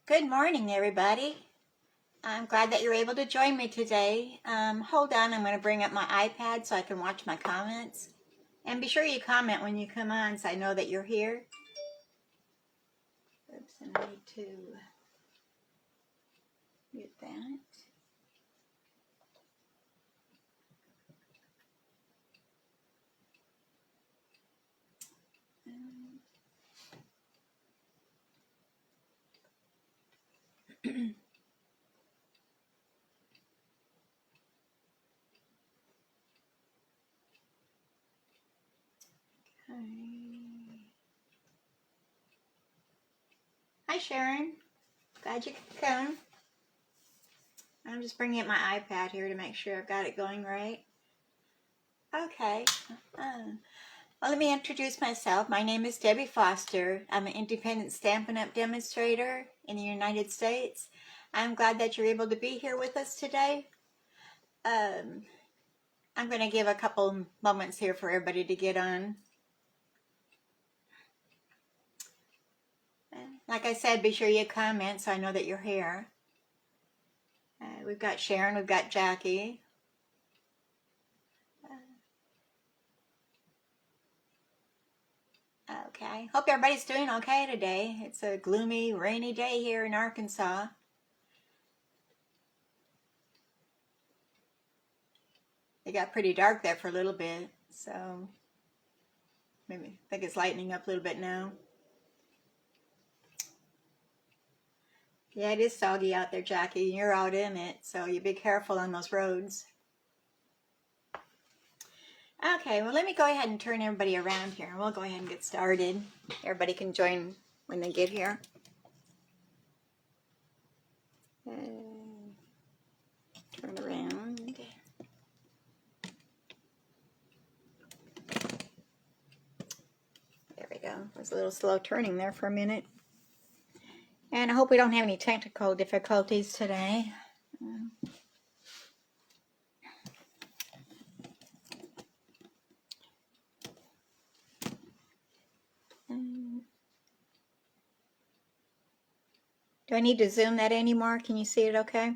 Good morning, everybody. I'm glad that you're able to join me today. Hold on, I'm going to bring up my iPad so I can watch my comments. And be sure you comment when you come on so I know that you're here. Oops, and I need to mute that. Hi, Sharon. Glad you could come. I'm just bringing up my iPad here to make sure I've got it going right. Okay. Well, let me introduce myself. My name is Debbie Foster. I'm an independent Stampin' Up! Demonstrator in the United States. I'm glad that you're able to be here with us today. I'm going to give a couple moments here for everybody to get on. Like I said, be sure you comment so I know that you're here. We've got Sharon, we've got Jackie. Okay, hope everybody's doing okay today. It's a gloomy, rainy day here in Arkansas. It got pretty dark there for a little bit, so maybe I think it's lightening up a little bit now. Yeah, it is soggy out there, Jackie. You're out in it, so you be careful on those roads. Okay, well, let me go ahead and turn everybody around here. We'll go ahead and get started. Everybody can join when they get here. Turn around. There we go. It was a little slow turning there for a minute. And I hope we don't have any technical difficulties today. Do I need to zoom that anymore? Can you see it okay?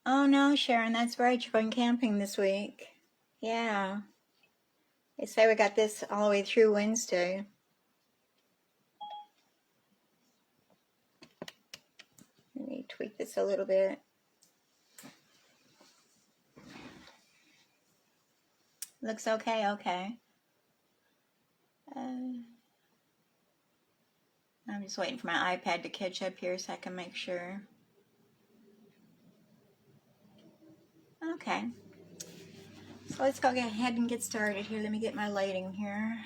Oh no, Sharon, that's right. You're going camping this week. Yeah. They say we got this all the way through Wednesday. Let me tweak this a little bit. Looks okay, okay. I'm just waiting for my iPad to catch up here so I can make sure. Okay. So let's go ahead and get started here. Let me get my lighting here,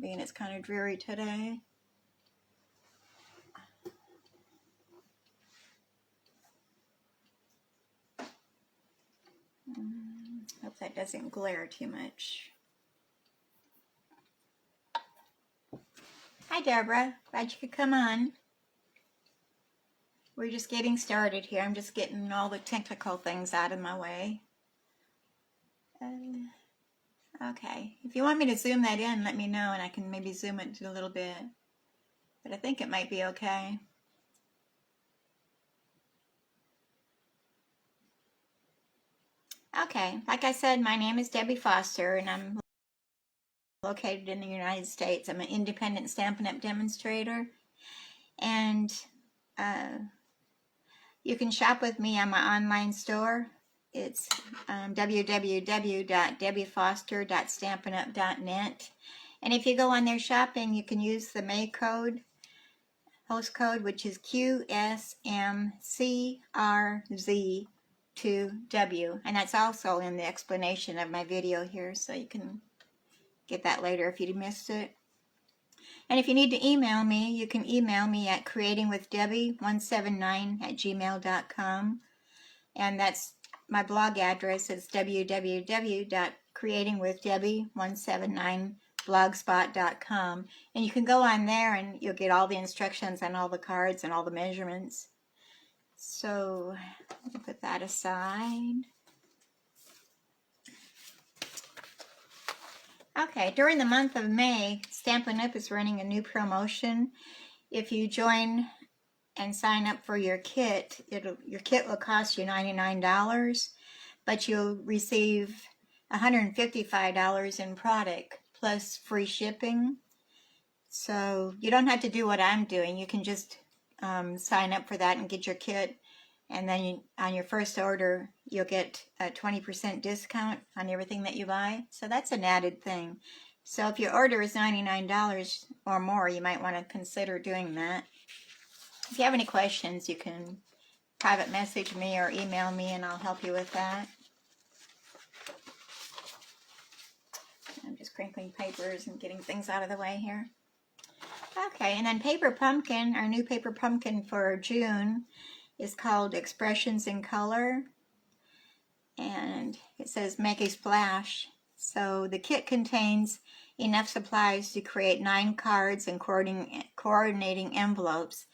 being it's kind of dreary today. Hope that doesn't glare too much. Hi, Deborah. Glad you could come on. We're just getting started here. I'm just getting all the technical things out of my way. Okay. If you want me to zoom that in, let me know, and I can maybe zoom it a little bit. But I think it might be okay. Okay. Like I said, my name is Debbie Foster, and I'm located in the United States. I'm an independent Stampin' Up! Demonstrator. And you can shop with me on my online store. It's www.debbiefoster.stampinup.net. And if you go on there shopping, you can use the May code, host code, which is QSMCRZ2W. And that's also in the explanation of my video here, so you can get that later if you missed it. And if you need to email me, you can email me at creatingwithdebbie179@gmail.com. And that's my blog address is www.creatingwithdebbie179blogspot.com. And you can go on there and you'll get all the instructions on all the cards and all the measurements. So let me put that aside. Okay, during the month of May, Stampin' Up! Is running a new promotion. If you join and sign up for your kit, your kit will cost you $99, but you'll receive $155 in product plus free shipping. So you don't have to do what I'm doing. You can just sign up for that and get your kit. And then on your first order, you'll get a 20% discount on everything that you buy. So that's an added thing. So if your order is $99 or more, you might want to consider doing that. If you have any questions, you can private message me or email me and I'll help you with that. I'm just crinkling papers and getting things out of the way here. Okay, and then Paper Pumpkin, our new Paper Pumpkin for June is called Expressions in Color. And it says make a splash. So the kit contains enough supplies to create 9 cards and coordinating envelopes.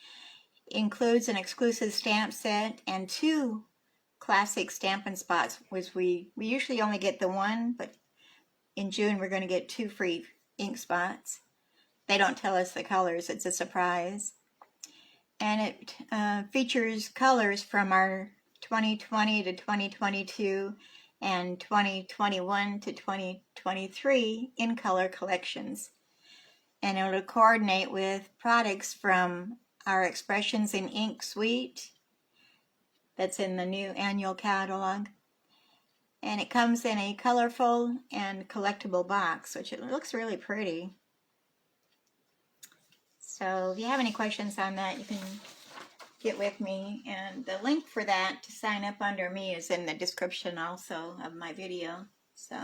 It includes an exclusive stamp set and 2 classic Stampin' Spots, which we usually only get the one, but in June we're going to get 2 free ink spots. They don't tell us the colors, it's a surprise. And it features colors from our 2020 to 2022 and 2021 to 2023 in color collections. And it will coordinate with products from our Expressions in Ink suite that's in the new annual catalog. And it comes in a colorful and collectible box, which it looks really pretty. So if you have any questions on that, you can get with me. And the link for that to sign up under me is in the description also of my video. So,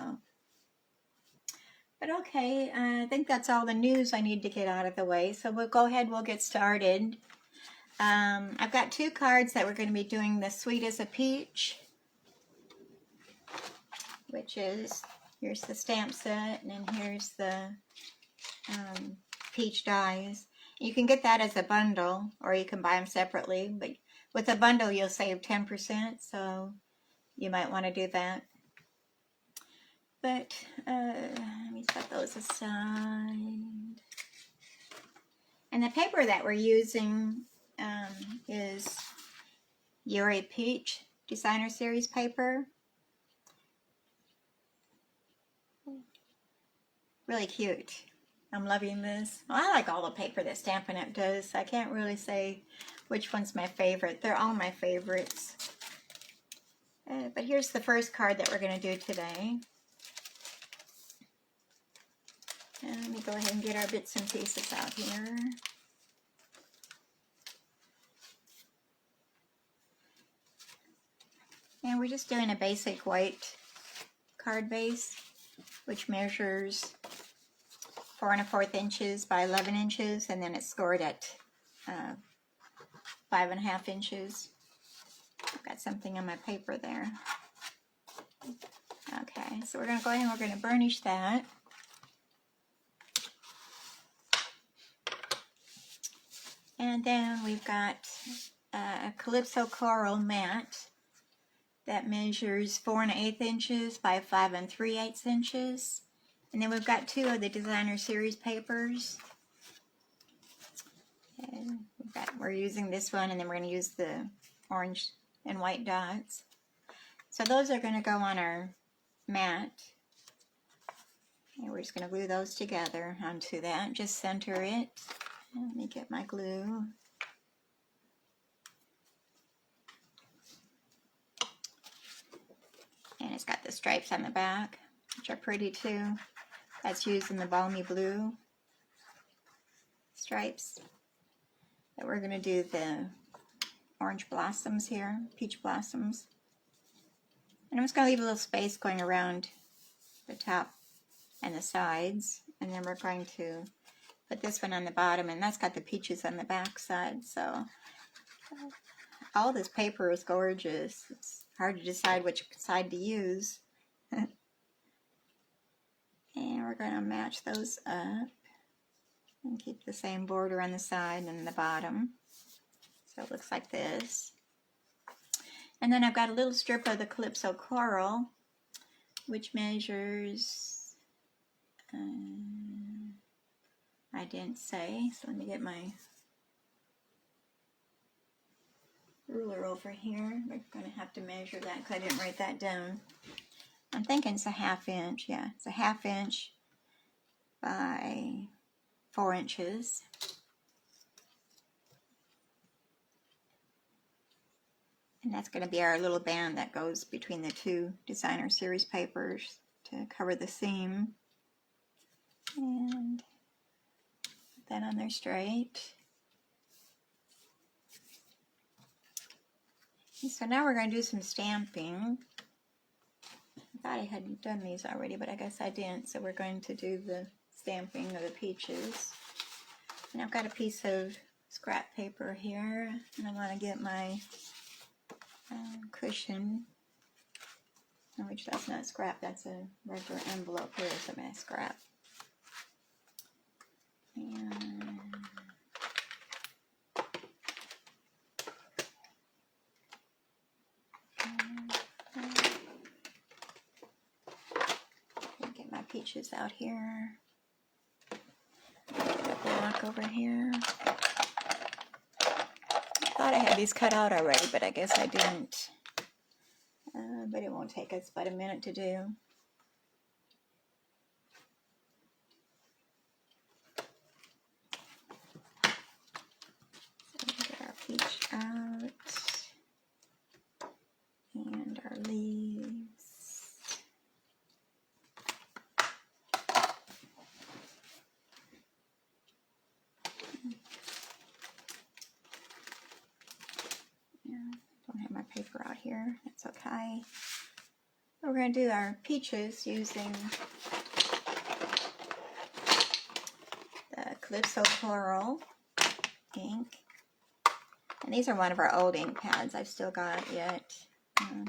but okay, I think that's all the news I need to get out of the way. So we'll go ahead, we'll get started. I've got 2 cards that we're going to be doing the Sweet as a Peach, which is, here's the stamp set, and then here's the peach dies. You can get that as a bundle, or you can buy them separately, but with a bundle you'll save 10%, so you might want to do that. But let me set those aside. And the paper that we're using is Yuri Peach Designer Series paper. Really cute. I'm loving this. Well, I like all the paper that Stampin' Up! Does. I can't really say which one's my favorite. They're all my favorites. But here's the first card that we're going to do today. And let me go ahead and get our bits and pieces out here. And we're just doing a basic white card base, which measures 4 1/4 inches by 11 inches, and then it's scored at 5 1/2 inches. I've got something on my paper there. Okay, so we're going to go ahead and we're going to burnish that. And then we've got a Calypso Coral Matte that measures 4 1/8 inches by 5 3/8 inches. And then we've got 2 of the Designer Series papers. And we're using this one, and then we're going to use the orange and white dots. So those are going to go on our mat. And we're just going to glue those together onto that. Just center it. And let me get my glue. And it's got the stripes on the back, which are pretty too. That's using the balmy blue stripes. But we're going to do the orange blossoms here, peach blossoms. And I'm just going to leave a little space going around the top and the sides. And then we're going to put this one on the bottom, and that's got the peaches on the back side. So all this paper is gorgeous. It's hard to decide which side to use. And we're going to match those up and keep the same border on the side and the bottom. So it looks like this. And then I've got a little strip of the Calypso Coral, which measures I didn't say, so let me get my ruler over here. We're going to have to measure that because I didn't write that down. I'm thinking it's a 1/2 inch. Yeah, it's a 1/2 inch by 4 inches. And that's going to be our little band that goes between the two designer series papers to cover the seam. And put that on there straight. And so now we're going to do some stamping. I thought I had done these already, but I guess I didn't. So we're going to do the stamping of the peaches. And I've got a piece of scrap paper here, and I want to get my cushion, which that's not scrap, that's a regular envelope. Here's some scrap. And get my peaches out here. Get a block over here. I thought I had these cut out already, but I guess I didn't. But it won't take us but a minute to do. So we get our peach out and our leaves. Paper out here, that's okay. We're going to do our peaches using the Calypso Coral ink. And these are one of our old ink pads I've still got yet. So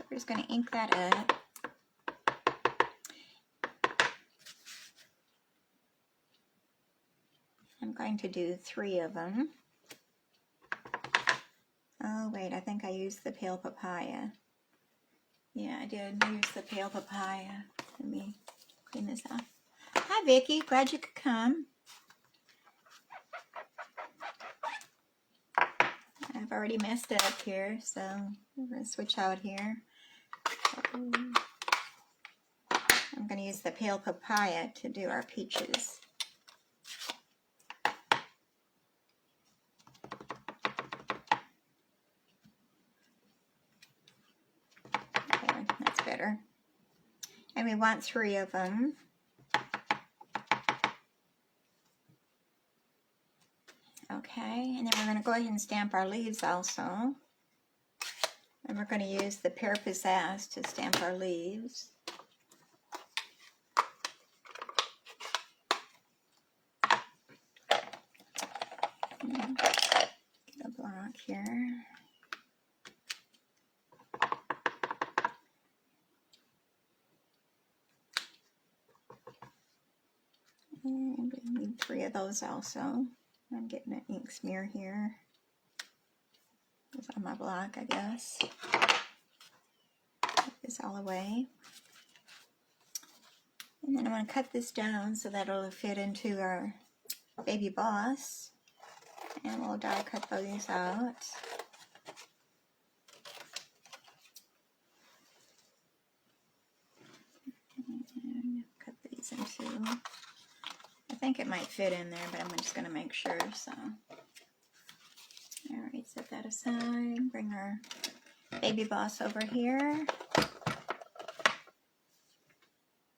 we're just going to ink that up. I'm going to do 3 of them. Oh wait, I think I used the pale papaya. Yeah, I did use the pale papaya. Let me clean this off. Hi Vicki, glad you could come. I've already messed it up here, so we're going to switch out here. I'm going to use the pale papaya to do our peaches. Better. And we want 3 of them. Okay, and then we're going to go ahead and stamp our leaves also. And we're going to use the Pear Pizzazz to stamp our leaves. Get a block here. And we need 3 of those also. I'm getting an ink smear here. It's on my block, I guess. Take this all away. And then I'm going to cut this down so that it'll fit into our baby boss. And we'll die cut those out. And cut these into... I think it might fit in there, but I'm just going to make sure, so. Alright, set that aside. Bring our baby boss over here.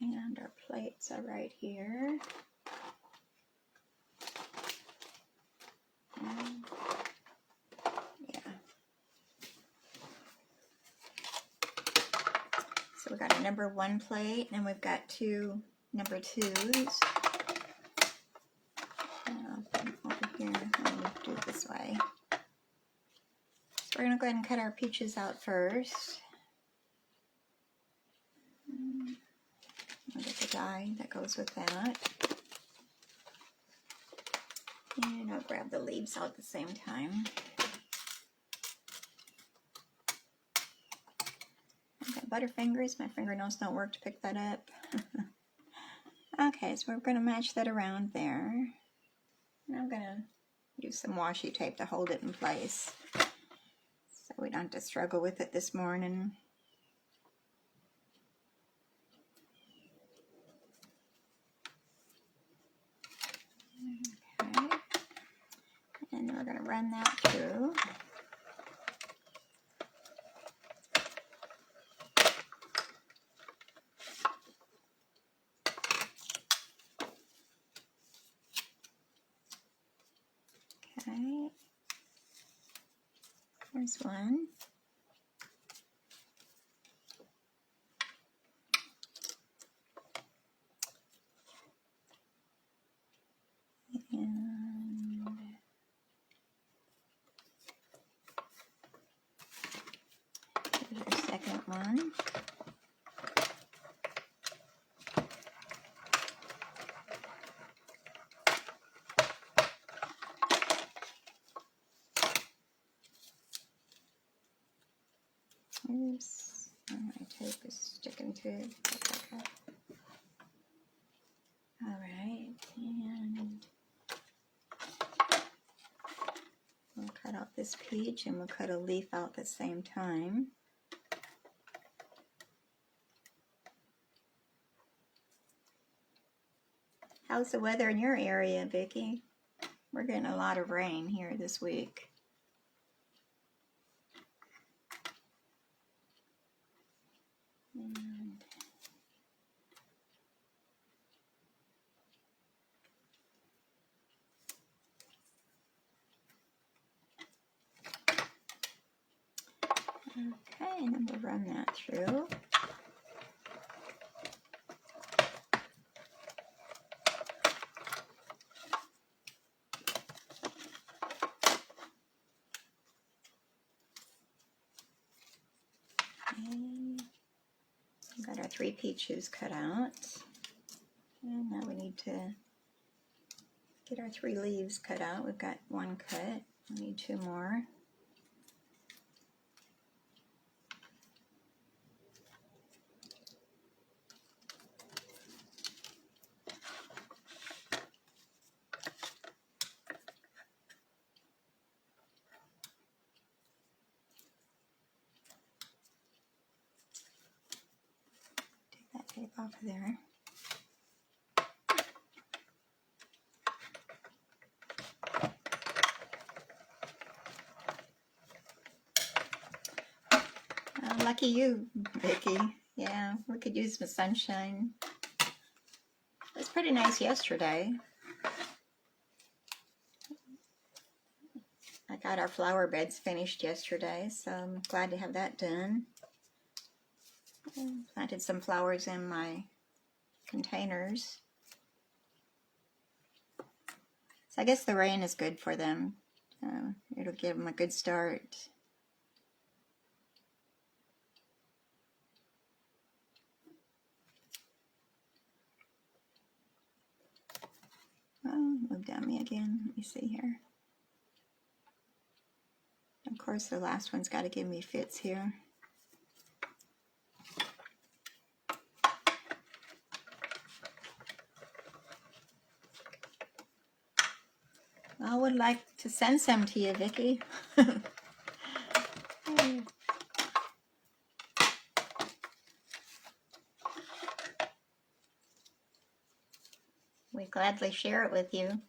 And our plates are right here. And, yeah. So we've got a number 1 plate, and we've got 2 number 2s. Over here, I'm going to do it this way. So we're going to go ahead and cut our peaches out first. I'll get the die that goes with that. And I'll grab the leaves out at the same time. I've got butterfingers. My fingernails don't work to pick that up. Okay, so we're going to match that around there. And I'm going to use some washi tape to hold it in place so we don't have to struggle with it this morning. Okay, and then we're going to run that through. Okay, there's one. And there's our second one. Oops, oh, my tape is sticking to it. Okay. All right, and we'll cut out this peach and we'll cut a leaf out at the same time. How's the weather in your area, Vicki? We're getting a lot of rain here this week. And okay, and then we'll run that through. Okay. Got our 3 peaches cut out. And now we need to get our 3 leaves cut out. We've got 1 cut. We need 2 more. Take that tape off of there. Lucky you, Vicki. Yeah, we could use some sunshine. It was pretty nice yesterday. I got our flower beds finished yesterday, so I'm glad to have that done. Planted some flowers in my containers. So I guess the rain is good for them. It'll give them a good start. Oh, moved on me again. Let me see here. Of course, the last one's got to give me fits here. I would like to send some to you, Vicki. We'd gladly share it with you.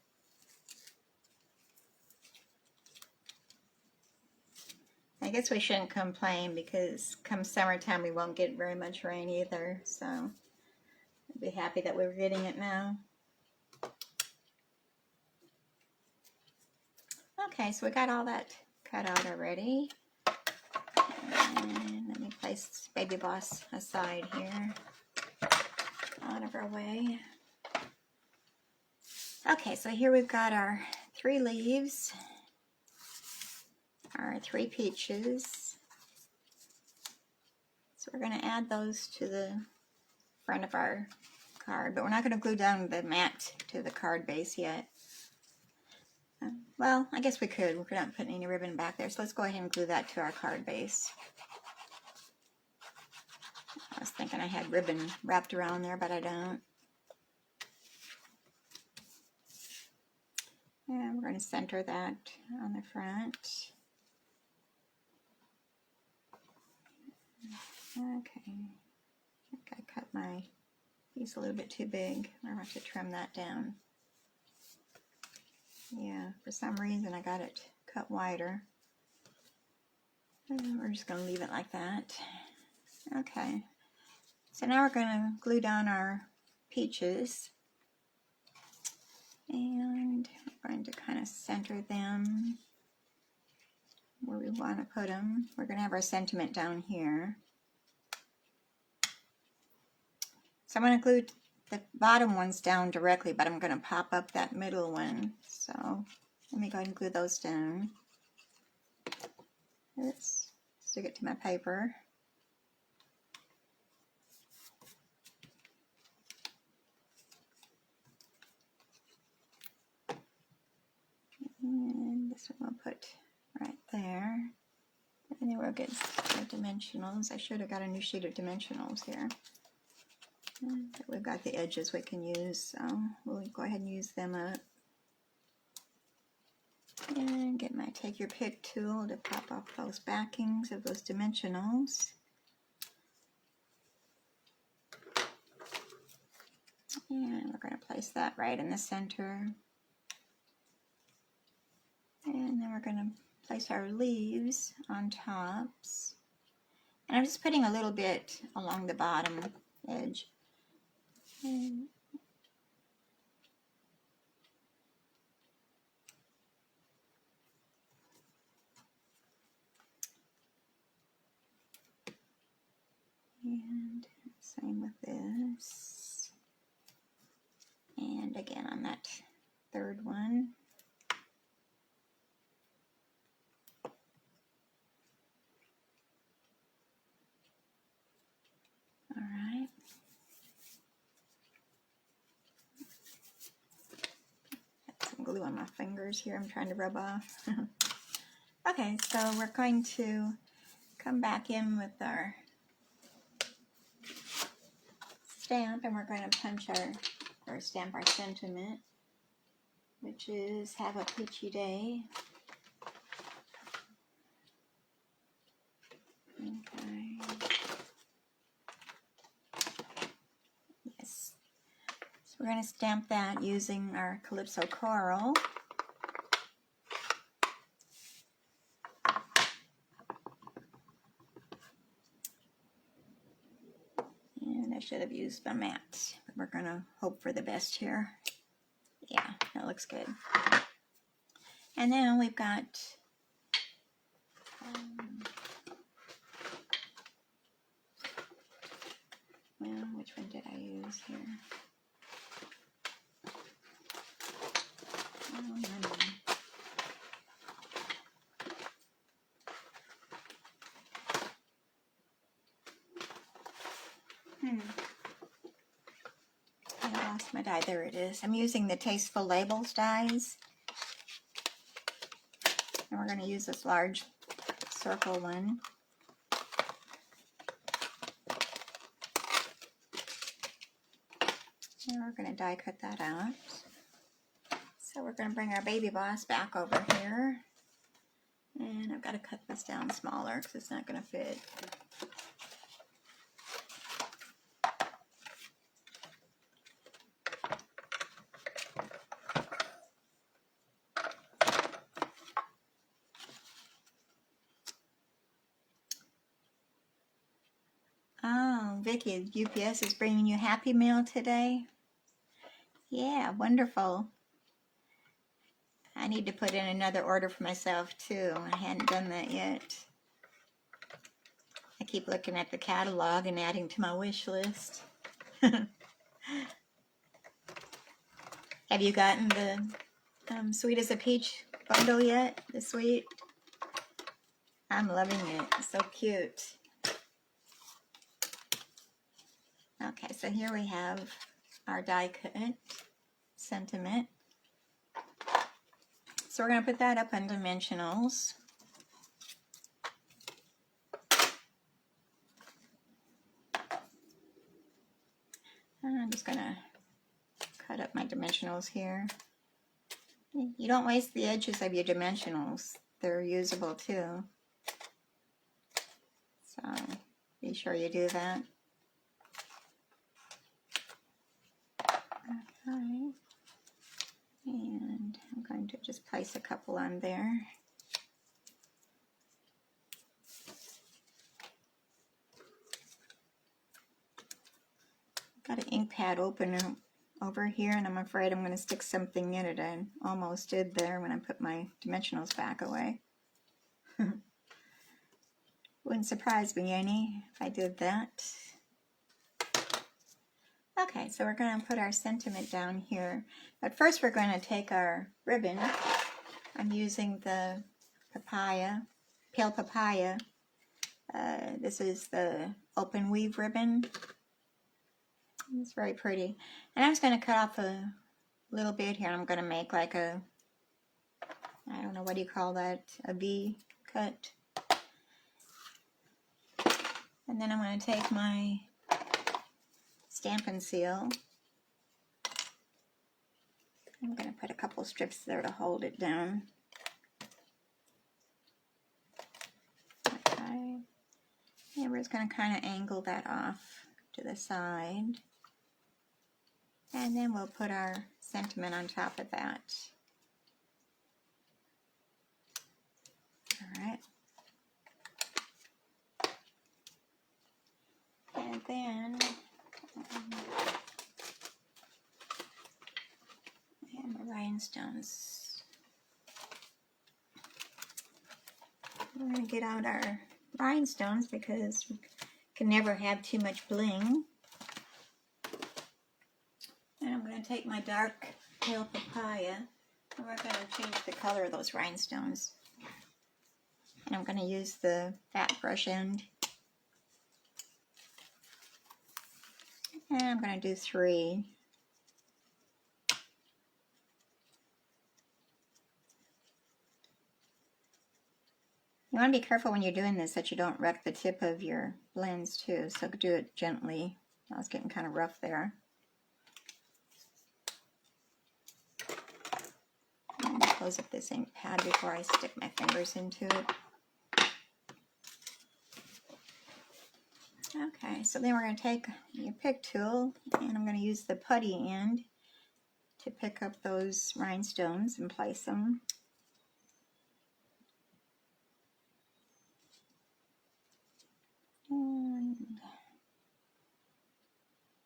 I guess we shouldn't complain because come summertime we won't get very much rain either, so I'd be happy that we're getting it now. Okay, so we got all that cut out already. And let me place Baby Boss aside here, out of our way. Okay, so here we've got our 3 leaves, our 3 peaches. So we're going to add those to the front of our card, but we're not going to glue down the mat to the card base yet. Well, I guess we could. We're not putting any ribbon back there, so let's go ahead and glue that to our card base. I was thinking I had ribbon wrapped around there, but I don't. And we're going to center that on the front. Okay, I think I cut my piece a little bit too big. I have to trim that down. Yeah, for some reason I got it cut wider. And we're just going to leave it like that. Okay, so now we're going to glue down our peaches. And we're going to kind of center them where we want to put them. We're going to have our sentiment down here. So I'm going to glue the bottom ones down directly, but I'm going to pop up that middle one. So let me go ahead and glue those down. Let's stick it to my paper. And this one we'll put right there. And then we'll get the dimensionals. I should have got a new sheet of dimensionals here. But we've got the edges we can use, so we'll go ahead and use them up. And get my take your pick tool to pop off those backings of those dimensionals. And we're going to place that right in the center. And then we're going to place our leaves on tops. And I'm just putting a little bit along the bottom edge. And same with this. And again on that third one. All right. Got some glue on my fingers here I'm trying to rub off. Okay, so we're going to come back in with our stamp, and we're going to punch or stamp our sentiment, which is have a peachy day. Okay. Yes. So we're going to stamp that using our Calypso Coral. And I should have used my mat, but we're going to hope for the best here. Yeah, that looks good. And then we've got well, which one did I use here? Oh, no. I lost my die. There it is. I'm using the Tasteful Labels dies. And we're going to use this large circle one. And we're going to die cut that out. So we're going to bring our baby boss back over here. And I've got to cut this down smaller because it's not going to fit. Oh, Vicky, UPS is bringing you Happy Meal today? Yeah, wonderful. I need to put in another order for myself too. I hadn't done that yet. I keep looking at the catalog and adding to my wish list. Have you gotten the Sweet as a Peach bundle yet? The sweet? I'm loving it. It's so cute. Okay, so here we have our die cut sentiment. So we're going to put that up on dimensionals. I'm just going to cut up my dimensionals here. You don't waste the edges of your dimensionals. They're usable too. So be sure you do that. Okay. And I'm going to just place a couple on there. Got an ink pad open over here, and I'm afraid I'm going to stick something in it. I almost did there when I put my dimensionals back away. Wouldn't surprise me any if I did that. Okay, so we're going to put our sentiment down here. But first we're going to take our ribbon. I'm using the papaya, pale papaya. This is the open weave ribbon. It's very pretty. And I'm just going to cut off a little bit here. I'm going to make like a, I don't know, what do you call that? A V cut. And then I'm going to take my Stampin' Seal. I'm going to put a couple strips there to hold it down. Okay. And we're just going to kind of angle that off to the side. And then we'll put our sentiment on top of that. All right. And then and my rhinestones. We're going to get out our rhinestones because we can never have too much bling. And I'm going to take my dark pale papaya and we're going to change the color of those rhinestones. And I'm going to use the fat brush end. And I'm going to do 3. You want to be careful when you're doing this that you don't wreck the tip of your blends too, so do it gently. I was getting kind of rough there. I'm going to close up this ink pad before I stick my fingers into it. Okay, so then we're going to take your pick tool and I'm going to use the putty end to pick up those rhinestones and place them. And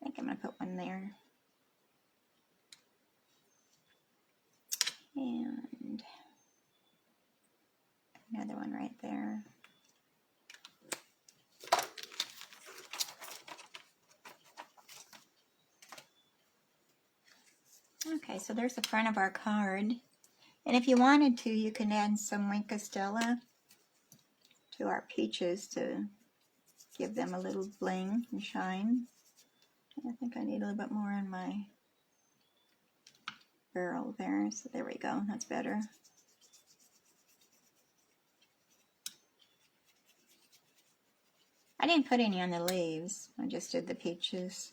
I think I'm going to put one there. And another one right there. Okay, so there's the front of our card. And if you wanted to, you can add some Wink Stella to our peaches to give them a little bling and shine. I think I need a little bit more on my barrel there. So there we go, that's better. I didn't put any on the leaves, I just did the peaches.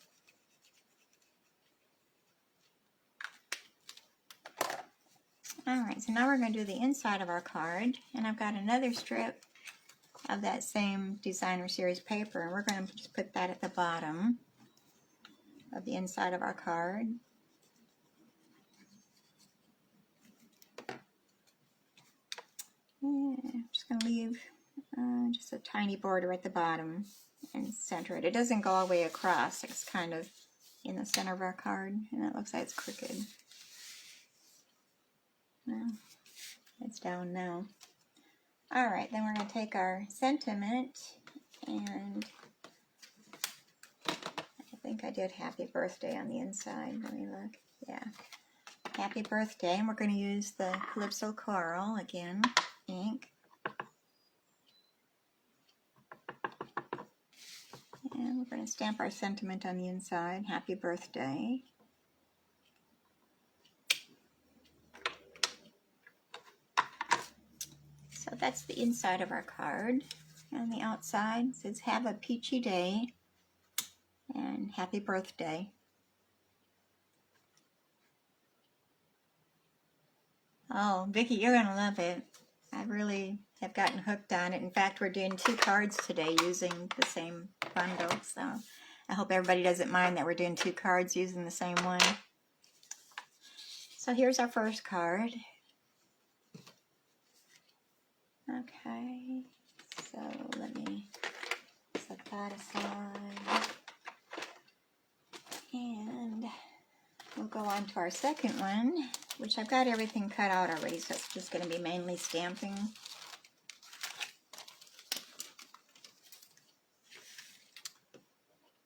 Alright, so now we're going to do the inside of our card, and I've got another strip of that same designer series paper, and we're going to just put that at the bottom of the inside of our card. And I'm just going to leave just a tiny border at the bottom and center it. It doesn't go all the way across, it's kind of in the center of our card, and it looks like it's crooked. Well, it's down now. Alright, then we're going to take our sentiment, and I think I did Happy Birthday on the inside. Let me look. Yeah. Happy Birthday. And we're going to use the Calypso Coral again, ink. And we're going to stamp our sentiment on the inside. Happy Birthday. So that's the inside of our card. And the outside says, have a peachy day and happy birthday. Oh, Vicki, you're going to love it. I really have gotten hooked on it. In fact, we're doing 2 cards today using the same bundle. So I hope everybody doesn't mind that we're doing 2 cards using the same one. So here's our first card. Okay, so let me set that aside. And we'll go on to our second one, which I've got everything cut out already, so it's just going to be mainly stamping.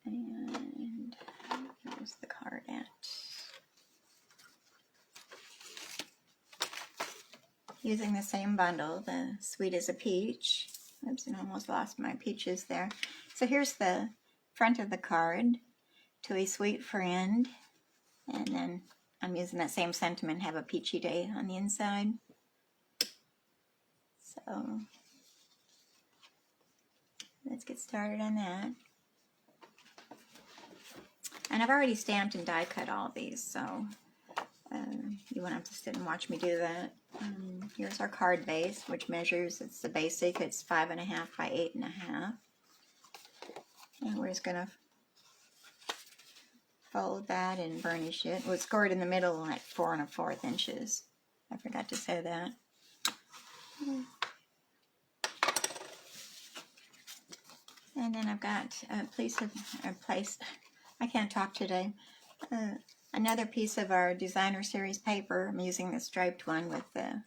And where's the card at? Using the same bundle, the Sweet as a Peach. Oops, I almost lost my peaches there. So here's the front of the card. To a sweet friend. And then I'm using that same sentiment, have a peachy day on the inside. So let's get started on that. And I've already stamped and die cut all these, so you won't have to sit and watch me do that. Here's our card base, which measures, it's the basic, it's 5.5 by 8.5. And we're just gonna fold that and burnish it. Well, it's scored in the middle at 4 1/4 inches. I forgot to say that. And then I've got I can't talk today. Another piece of our designer series paper. I'm using the striped one with the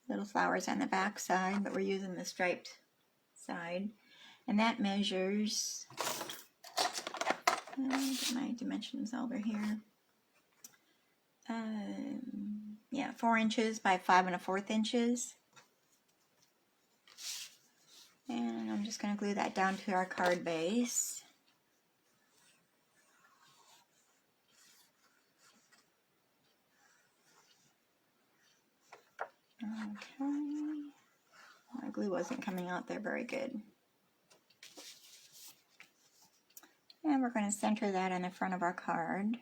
little flowers on the back side, but we're using the striped side. And that measures, get my dimensions over here. Yeah, 4 inches by 5 1/4 inches. And I'm just going to glue that down to our card base. Okay. My glue wasn't coming out there very good. And we're going to center that on the front of our card.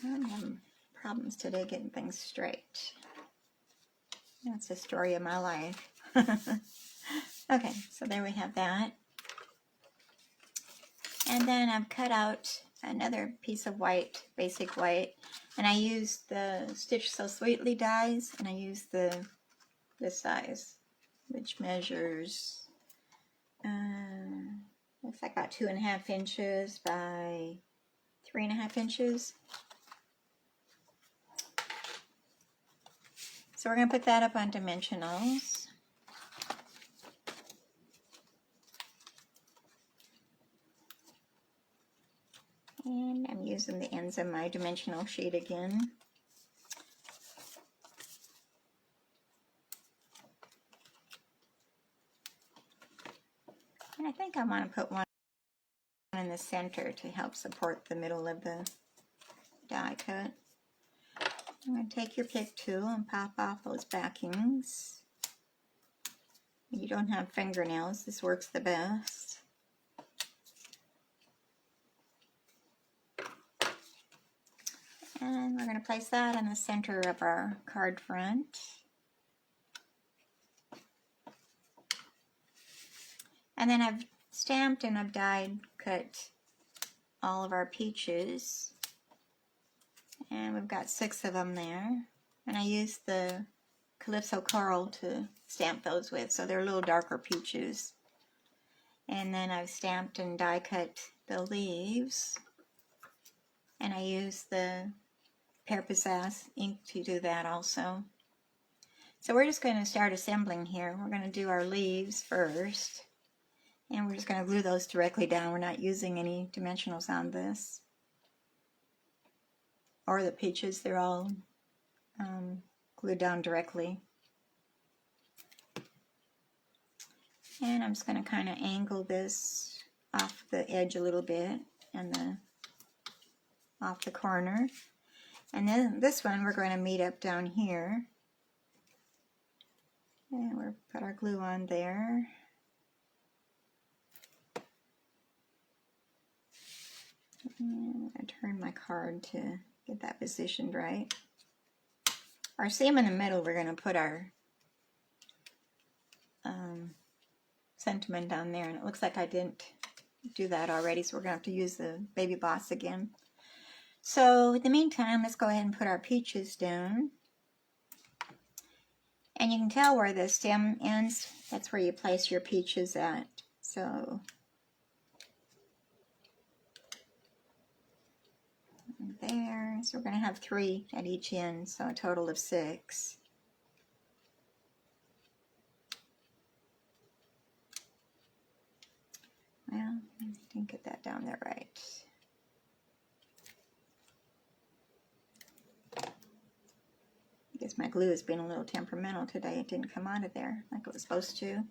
I'm having problems today getting things straight. That's the story of my life. Okay, so there we have that. And then I've cut out another piece of white, basic white, and I used the Stitch So Sweetly dies, and I used this size, which measures, looks like about 2.5 inches by 3.5 inches. So we're going to put that up on dimensionals. And I'm using the ends of my dimensional sheet again. And I think I want to put one in the center to help support the middle of the die cut. I'm going to take your pick tool and pop off those backings. If you don't have fingernails, this works the best. And we're going to place that in the center of our card front. And then I've stamped and I've die cut all of our peaches. And we've got 6 of them there. And I used the Calypso Coral to stamp those with, so they're a little darker peaches. And then I've stamped and die cut the leaves. And I used the Pear Pizzazz ink to do that also. So we're just going to start assembling here. We're going to do our leaves first. And we're just going to glue those directly down. We're not using any dimensionals on this. Or the peaches, they're all glued down directly. And I'm just going to kind of angle this off the edge a little bit and off the corner. And then this one we're going to meet up down here. And we'll put our glue on there. And I turn my card to get that positioned right. Our seam in the middle, we're going to put our sentiment down there, and it looks like I didn't do that already, so we're going to have to use the Baby Boss again. So in the meantime, let's go ahead and put our peaches down. And you can tell where the stem ends. That's where you place your peaches at. So there. So we're going to have 3 at each end, so a total of 6. Well, I didn't get that down there right. I guess my glue has been a little temperamental today. It didn't come out of there like it was supposed to.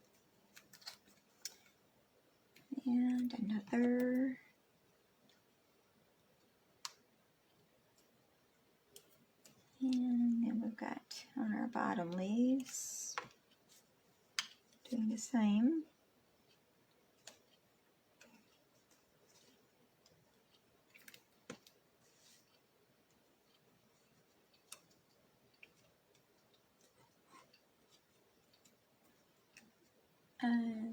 And another. And then we've got on our bottom leaves, doing the same.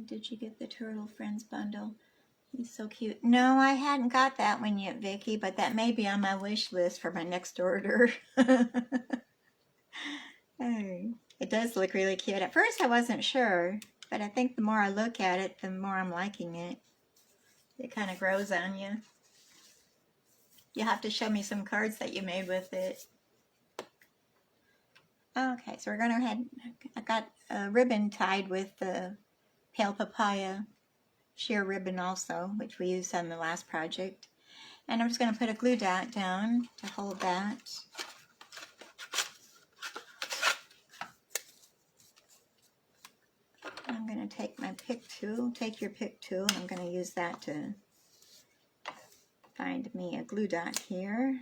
Did you get the Turtle Friends bundle? He's so cute. No, I hadn't got that one yet, Vicki, but that may be on my wish list for my next order. Hey, it does look really cute. At first I wasn't sure, but I think the more I look at it, the more I'm liking it. It kind of grows on you. You have to show me some cards that you made with it. Okay, so we're going to go ahead. I got a ribbon tied with the Pale Papaya sheer ribbon also, which we used on the last project. And I'm just going to put a glue dot down to hold that. I'm going to take my pick tool, take your pick tool, and I'm going to use that to find me a glue dot here.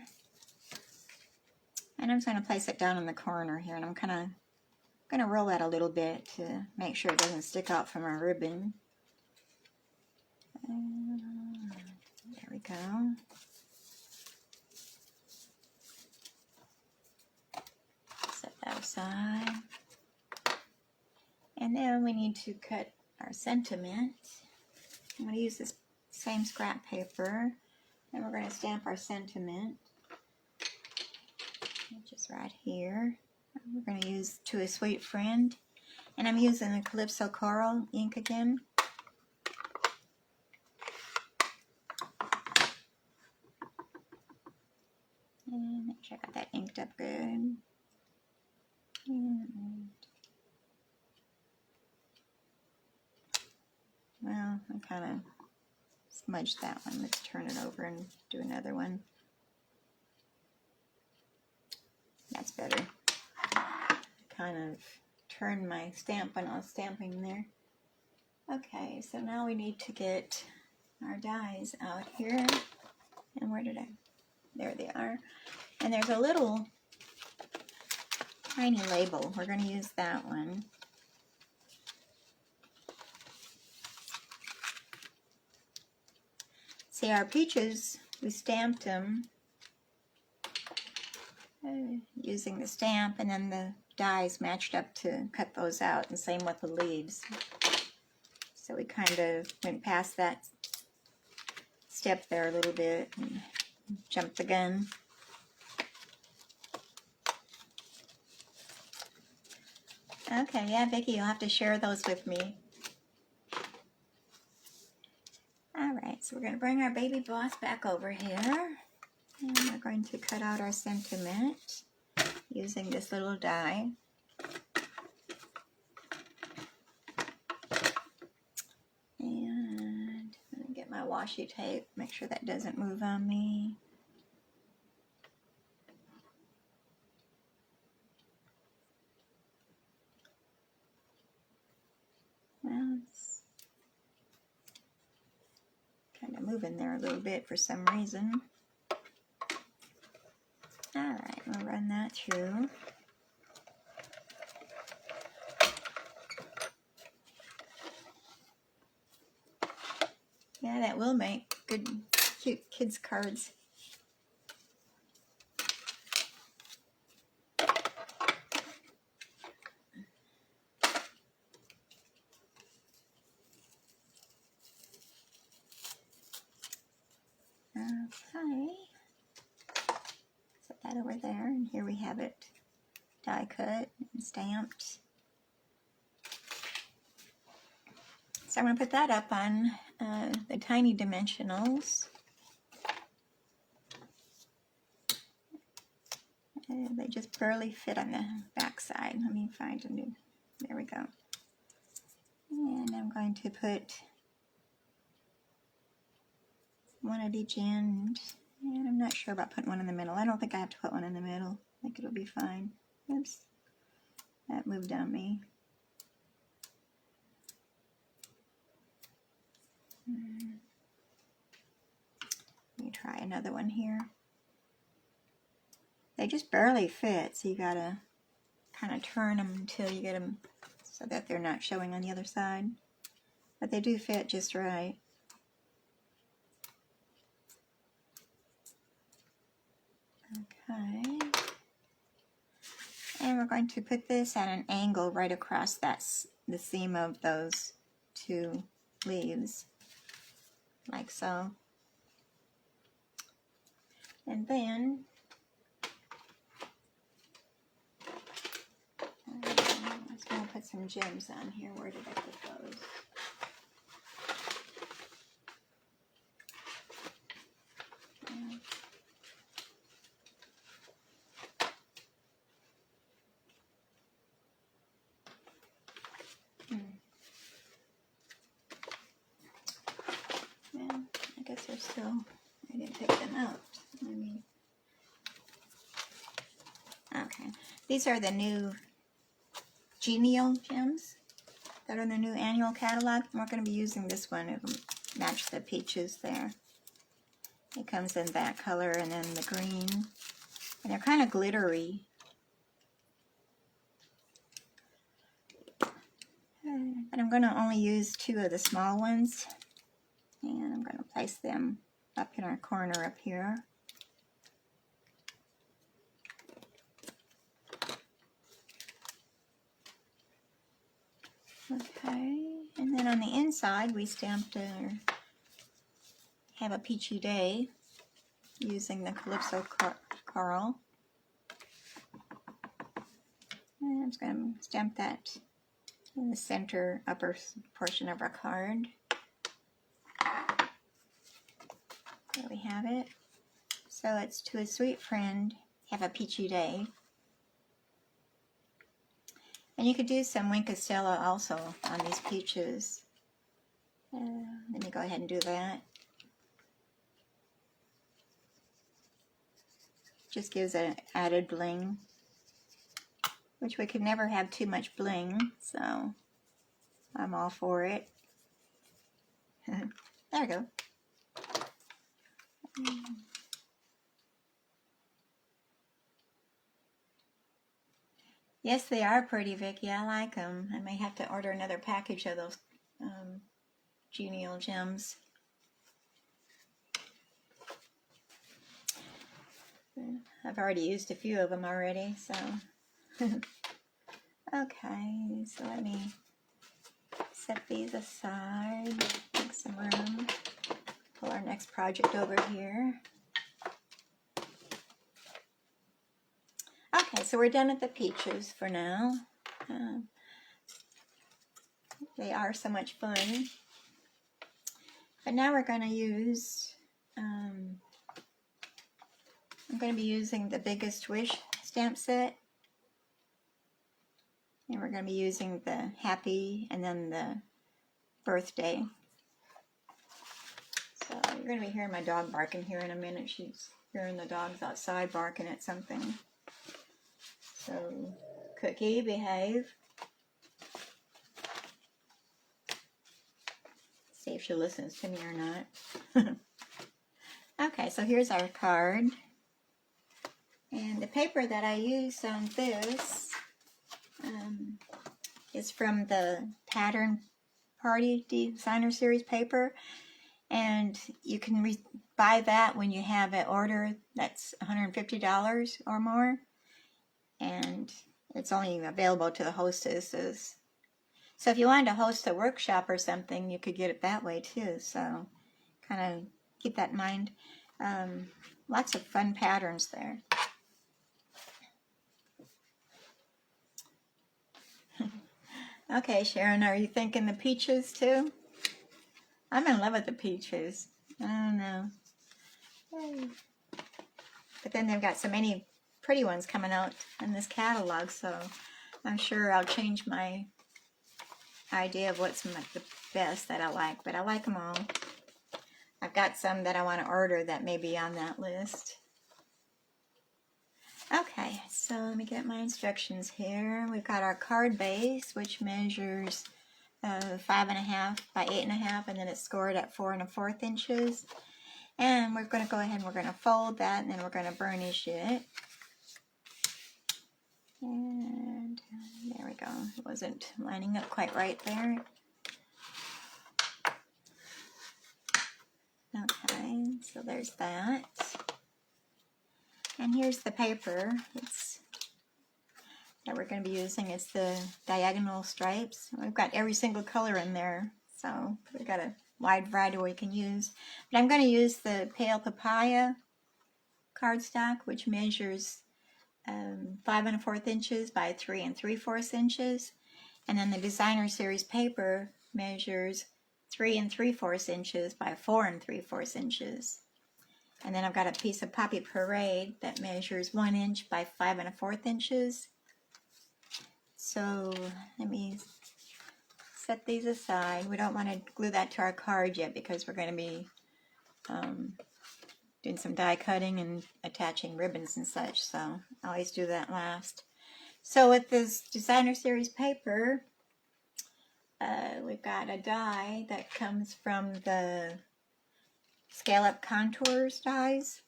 And I'm just going to place it down in the corner here, and I'm kind of going to roll that a little bit to make sure it doesn't stick out from our ribbon. There we go. Set that aside. And then we need to cut our sentiment. I'm going to use this same scrap paper, and we're going to stamp our sentiment, which is right here. We're going to use To a Sweet Friend, and I'm using the Calypso Coral ink again. And make sure I got that inked up good. And well, I kind of smudged that one. Let's turn it over and do another one. That's better. Kind of turned my stamp when I was stamping there. Okay, so now we need to get our dies out here. And where did I? There they are. And there's a little tiny label. We're going to use that one. See, our peaches, we stamped them using the stamp, and then the dies matched up to cut those out, and same with the leaves. So we kind of went past that step there a little bit and jumped the gun. Okay, yeah, Vicki, you'll have to share those with me. Alright, so we're going to bring our Baby Boss back over here. And we're going to cut out our sentiment using this little die. And I'm going to get my washi tape, make sure that doesn't move on me. Well, it's kind of moving there a little bit for some reason. Alright, we'll run that through. Yeah, that will make good, cute kids cards. Okay. Set that over there, and here we have it die cut and stamped. So I'm going to put that up on the tiny dimensionals. They just barely fit on the back side. Let me find a new, there we go. And I'm going to put one at each end. And I'm not sure about putting one in the middle. I don't think I have to put one in the middle. I think it'll be fine. Oops, that moved on me. Let me try another one here. They just barely fit, so you gotta kind of turn them until you get them so that they're not showing on the other side. But they do fit just right. Okay. And we're going to put this at an angle right across the seam of those two leaves, like so. And then let's go put some gems on here. Where did I put those? Well, I guess they're still, I didn't pick them out. Okay, these are the new genial gems that are in the new annual catalog. We're going to be using this one. It'll match the peaches there. It comes in that color and then the green. And they're kind of glittery. But I'm going to only use 2 of the small ones. And I'm going to place them up in our corner up here. Okay, and then on the inside we stamped Have a Peachy Day using the Calypso Coral. And I'm just going to stamp that in the center upper portion of our card. There we have it. So it's to a sweet friend, have a peachy day. And you could do some Wink Stella also on these peaches. Let me go ahead and do that. Just gives an added bling, which we could never have too much bling, so I'm all for it. There we go. Yes, they are pretty, Vicki. I like them. I may have to order another package of those genial gems. I've already used a few of them already, so. Okay, so let me set these aside, make some room, pull our next project over here. Okay, so we're done with the peaches for now. They are so much fun. But now we're going to use, I'm going to be using the Biggest Wish stamp set. And we're going to be using the happy and then the birthday. So you're going to be hearing my dog barking here in a minute. She's hearing the dogs outside barking at something. So, Cookie, behave. See if she listens to me or not. Okay, so here's our card. And the paper that I used on this is from the Pattern Party Designer Series paper. And you can buy that when you have an order that's $150 or more. And it's only available to the hostesses. So if you wanted to host a workshop or something, you could get it that way too. So kind of keep that in mind. Lots of fun patterns there. Okay, Sharon, are you thinking the peaches too? I'm in love with the peaches. I don't know. But then they've got so many pretty ones coming out in this catalog, so I'm sure I'll change my idea of what's the best that I like, but I like them all. I've got some that I want to order that may be on that list. Okay, so let me get my instructions here. We've got our card base, which measures 5.5 by 8.5, and then it's scored at 4 1/4 inches. And we're going to go ahead and we're going to fold that, and then we're going to burnish it. And there we go. It wasn't lining up quite right there. Okay, so there's that. And here's the paper that we're going to be using. It's the diagonal stripes. We've got every single color in there, so we've got a wide variety we can use. But I'm going to use the Pale Papaya cardstock, which measures 5 1/4 inches by 3 3/4 inches. And then the Designer Series paper measures 3 3/4 inches by 4 3/4 inches. And then I've got a piece of Poppy Parade that measures 1 inch by 5 1/4 inches. So let me set these aside. We don't want to glue that to our card yet because we're going to be doing some die cutting and attaching ribbons and such. So I always do that last. So with this Designer Series paper, we've got a die that comes from the Scale Up Contours dies,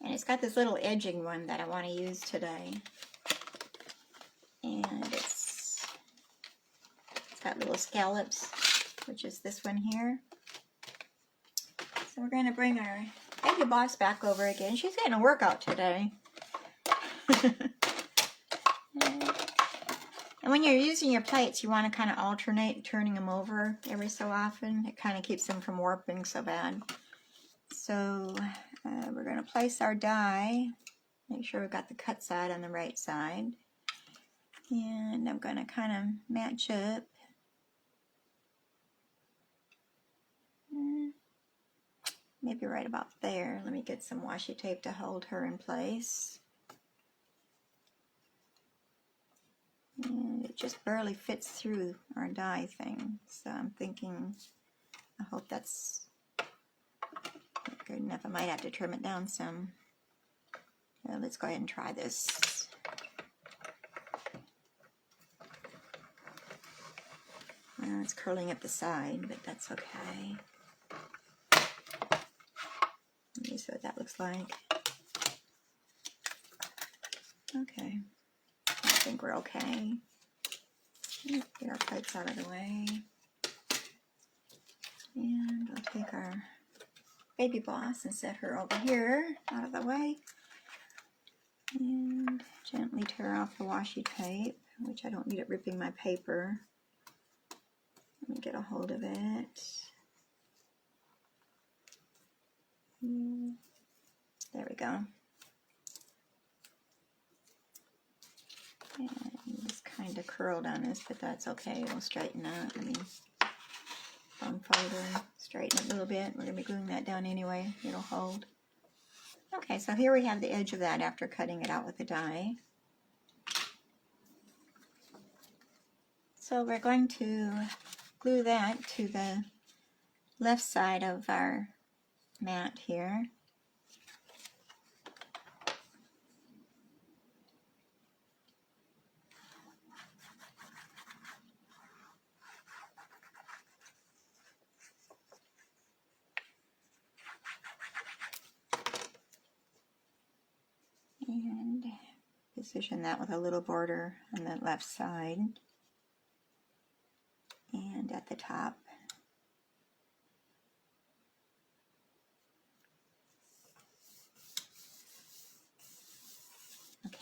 and it's got this little edging one that I want to use today, and it's got little scallops, which is this one here. So we're going to bring our baby boss back over again. She's getting a workout today. And when you're using your plates, you want to kind of alternate turning them over every so often. It kind of keeps them from warping so bad. So we're going to place our die. Make sure we've got the cut side on the right side. And I'm going to kind of match up. Maybe right about there. Let me get some washi tape to hold her in place. And it just barely fits through our die thing. So I'm thinking, I hope that's good enough. I might have to trim it down some. Let's go ahead and try this. Well, it's curling up the side, but that's okay. Let me see what that looks like. Okay. I think we're okay. Get our plates out of the way. And I'll take our baby boss and set her over here out of the way. And gently tear off the washi tape, which I don't need it ripping my paper. Let me get a hold of it. There we go. And it's kind of curled on us, but that's okay. It'll straighten out. Let me unfold her, straighten it a little bit. We're going to be gluing that down anyway. It'll hold. Okay, so here we have the edge of that after cutting it out with the die. So we're going to glue that to the left side of our mat here. And position that with a little border on the left side and at the top.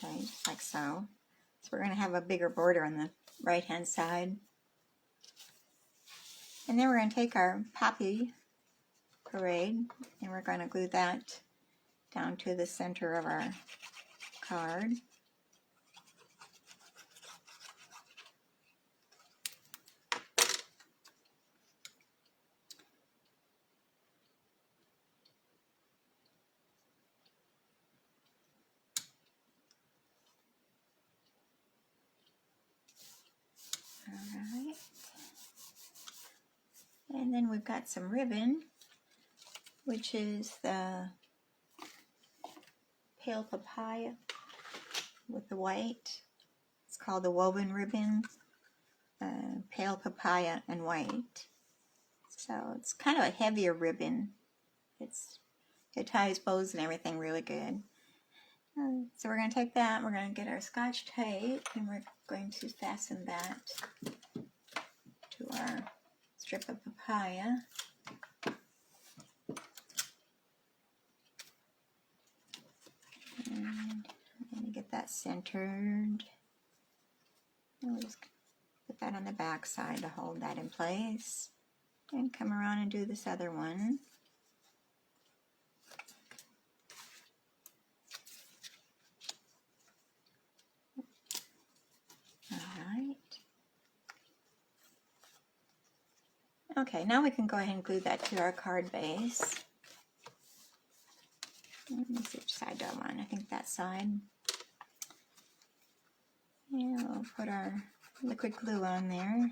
Okay, just like so. So we're going to have a bigger border on the right-hand side. And then we're going to take our Poppy Parade and we're going to glue that down to the center of our card. Alright. And then we've got some ribbon, which is the pale papaya with the white. It's called the woven ribbon, pale papaya and white. So it's kind of a heavier ribbon. It ties bows and everything really good. So we're going to take that, we're going to get our Scotch tape, and we're going to fasten that to our strip of papaya. And I'm going to get that centered. And we'll just put that on the back side to hold that in place. And come around and do this other one. Alright. Okay, now we can go ahead and glue that to our card base. Let me see which side do I want. I think that side. And we'll put our liquid glue on there.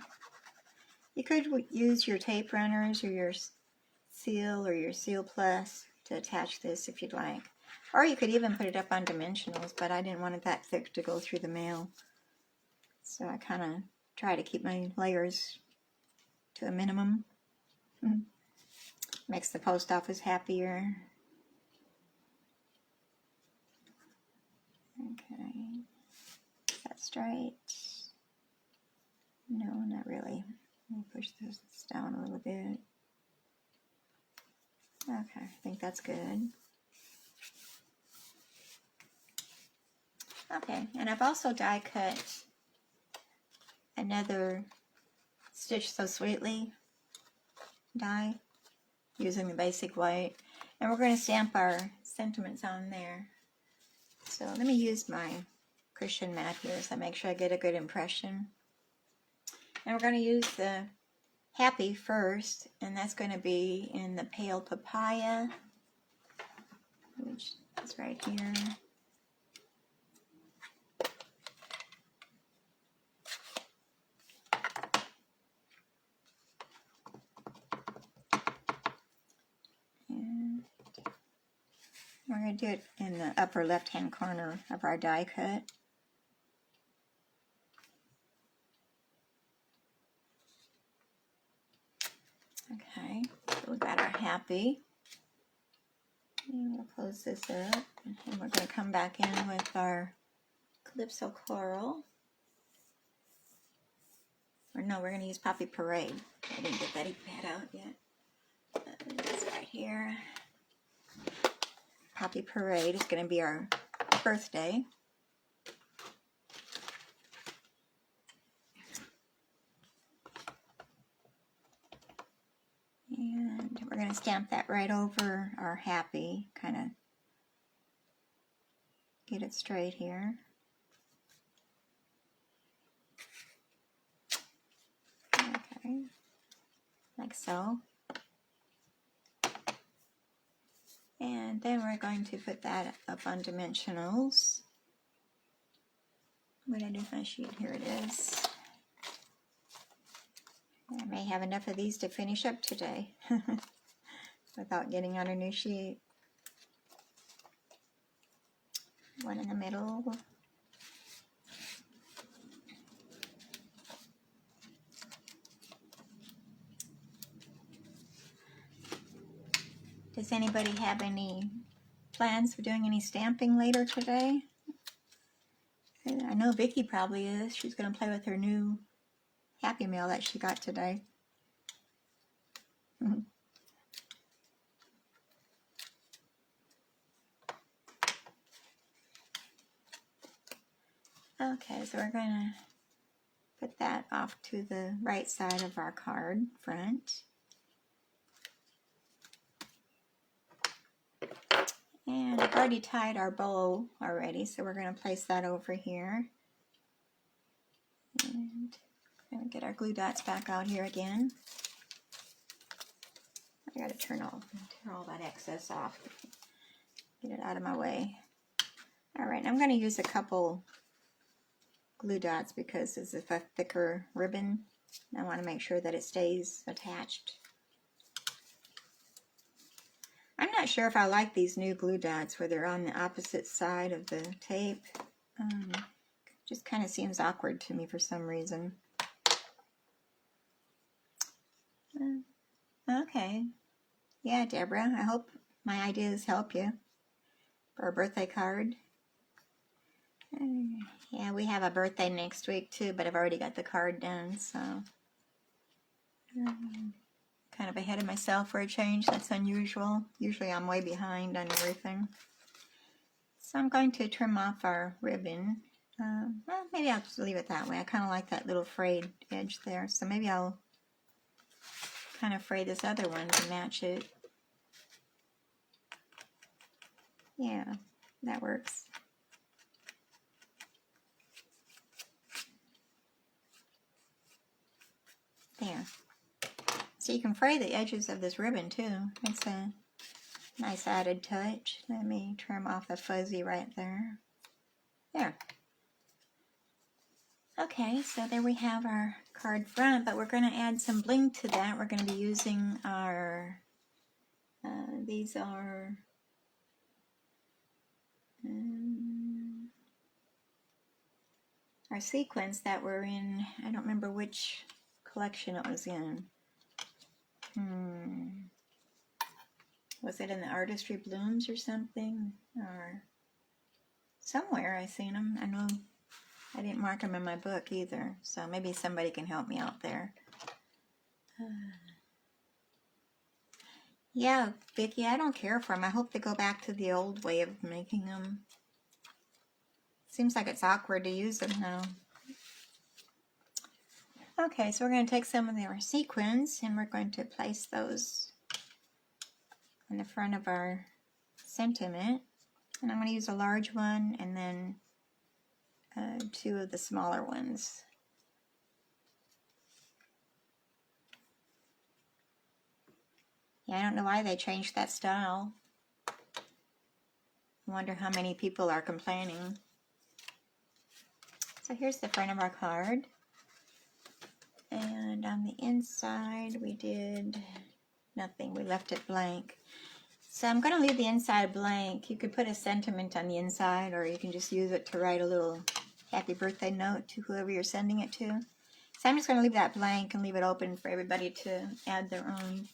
You could use your tape runners or your seal or your Seal Plus to attach this if you'd like. Or you could even put it up on dimensionals, but I didn't want it that thick to go through the mail. So I kind of try to keep my layers to a minimum. Makes the post office happier. Okay. Is that straight? No, not really. Let me push this down a little bit. Okay, I think that's good. Okay, and I've also die cut another Stitch So Sweetly die using the basic white, and we're going to stamp our sentiments on there. So let me use my Christian mat here so I make sure I get a good impression. And we're going to use the Happy first, and that's going to be in the pale papaya, which is right here. And we're going to do it in the upper left-hand corner of our die cut. Okay, so we've got our Happy. And we'll close this up, and we're going to come back in with our Calypso Coral. Or no, we're going to use Poppy Parade. I didn't get that pad out yet. It's right here. Poppy Parade is going to be our birthday. And we're going to stamp that right over our Happy, kind of get it straight here. Okay, like so. And then we're going to put that up on dimensionals. What did I do with my sheet? Here it is. I may have enough of these to finish up today without getting on a new sheet. One in the middle. Does anybody have any plans for doing any stamping later today? I know Vicki probably is. She's going to play with her new Happy Mail that she got today. Okay, so we're going to put that off to the right side of our card front. And I've already tied our bow already, so we're going to place that over here. And we're going to get our glue dots back out here again. I got to turn all that excess off. Get it out of my way. All right, I'm going to use a couple glue dots because this is a thicker ribbon. I want to make sure that it stays attached. I'm not sure if I like these new glue dots where they're on the opposite side of the tape. Just kind of seems awkward to me for some reason. Okay. Yeah, Deborah, I hope my ideas help you for a birthday card. Yeah, we have a birthday next week too, but I've already got the card done, so kind of ahead of myself for a change. That's unusual. Usually I'm way behind on everything. So I'm going to trim off our ribbon. Well, maybe I'll just leave it that way. I kind of like that little frayed edge there, so maybe I'll kind of fray this other one to match it. Yeah, that works. There. So you can fray the edges of this ribbon too. It's a nice added touch. Let me trim off the fuzzy right there. There. Okay, so there we have our card front, but we're going to add some bling to that. We're going to be using our, these are our sequins that were in, I don't remember which collection it was in. Was it in the Artistry Blooms or something? Or somewhere I seen them. I know I didn't mark them in my book either, so maybe somebody can help me out there. Yeah, Vicki, I don't care for them. I hope they go back to the old way of making them. Seems like it's awkward to use them now. Okay, so we're going to take some of our sequins and we're going to place those on the front of our sentiment. And I'm going to use a large one and then 2 of the smaller ones. Yeah, I don't know why they changed that style. I wonder how many people are complaining. So here's the front of our card. And on the inside we did nothing. We left it blank. So I'm going to leave the inside blank. You could put a sentiment on the inside, or you can just use it to write a little happy birthday note to whoever you're sending it to. So I'm just going to leave that blank and leave it open for everybody to add their own.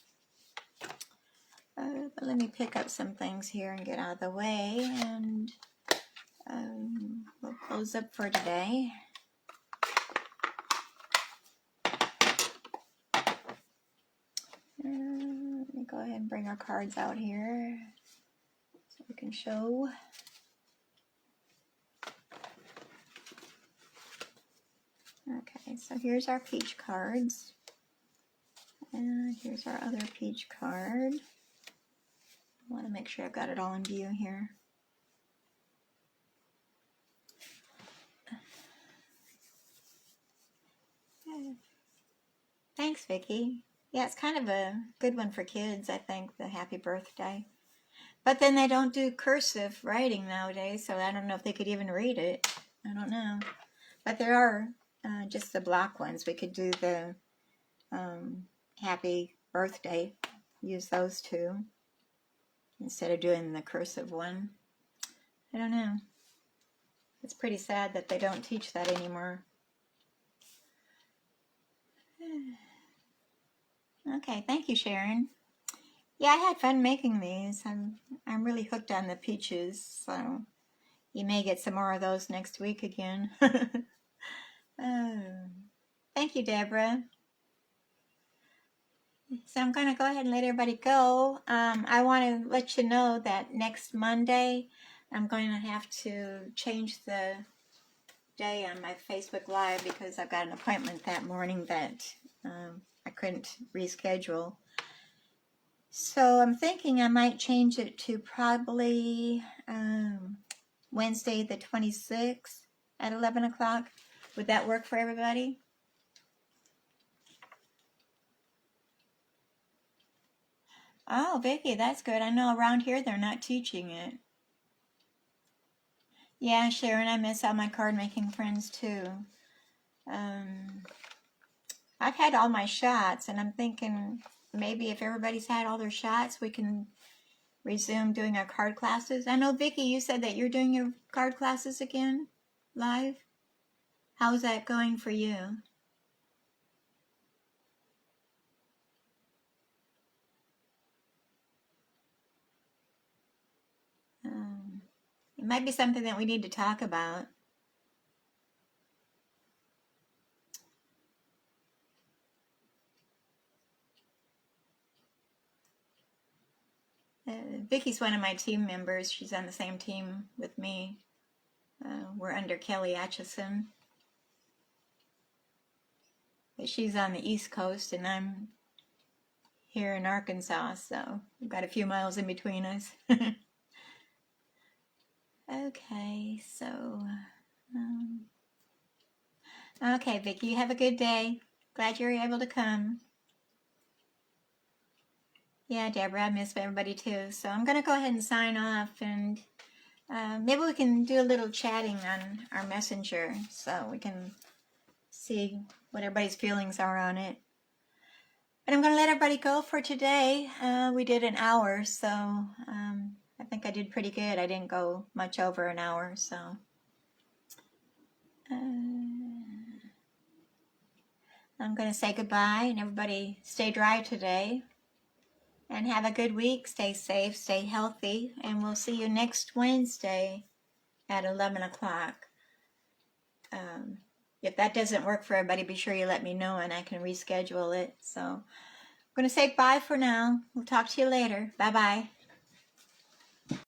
But let me pick up some things here and get out of the way, and we'll close up for today. Let me go ahead and bring our cards out here so we can show. Okay, so here's our peach cards. And here's our other peach card. I want to make sure I've got it all in view here. Thanks, Vicki. Yeah, it's kind of a good one for kids, I think, the happy birthday. But then they don't do cursive writing nowadays, so I don't know if they could even read it. I don't know. But there are just the block ones. We could do the happy birthday, use those two, instead of doing the cursive one. I don't know. It's pretty sad that they don't teach that anymore. Okay, thank you, Sharon. Yeah, I had fun making these. I'm really hooked on the peaches, so you may get some more of those next week again. Thank you, Deborah. So I'm going to go ahead and let everybody go. I want to let you know that next Monday I'm going to have to change the day on my Facebook Live because I've got an appointment that morning that I couldn't reschedule. So I'm thinking I might change it to probably Wednesday the 26th at 11 o'clock. Would that work for everybody? Oh, Vicki, that's good. I know around here they're not teaching it. Yeah, Sharon, I miss all my card making friends too. I've had all my shots, and I'm thinking maybe if everybody's had all their shots, we can resume doing our card classes. I know, Vicki, you said that you're doing your card classes again, live. How's that going for you? It might be something that we need to talk about. Vicki's one of my team members. She's on the same team with me. We're under Kelly Atchison. But she's on the East Coast, and I'm here in Arkansas, so we've got a few miles in between us. Okay, so... okay, Vicki, you have a good day. Glad you were able to come. Yeah, Deborah, I miss everybody too. So I'm going to go ahead and sign off, and maybe we can do a little chatting on our messenger so we can see what everybody's feelings are on it. But I'm going to let everybody go for today. We did an hour, so I think I did pretty good. I didn't go much over an hour, so... I'm going to say goodbye, and everybody stay dry today. And have a good week. Stay safe, stay healthy, and we'll see you next Wednesday at 11 o'clock. If that doesn't work for everybody, be sure you let me know and I can reschedule it. So I'm going to say bye for now. We'll talk to you later. Bye-bye.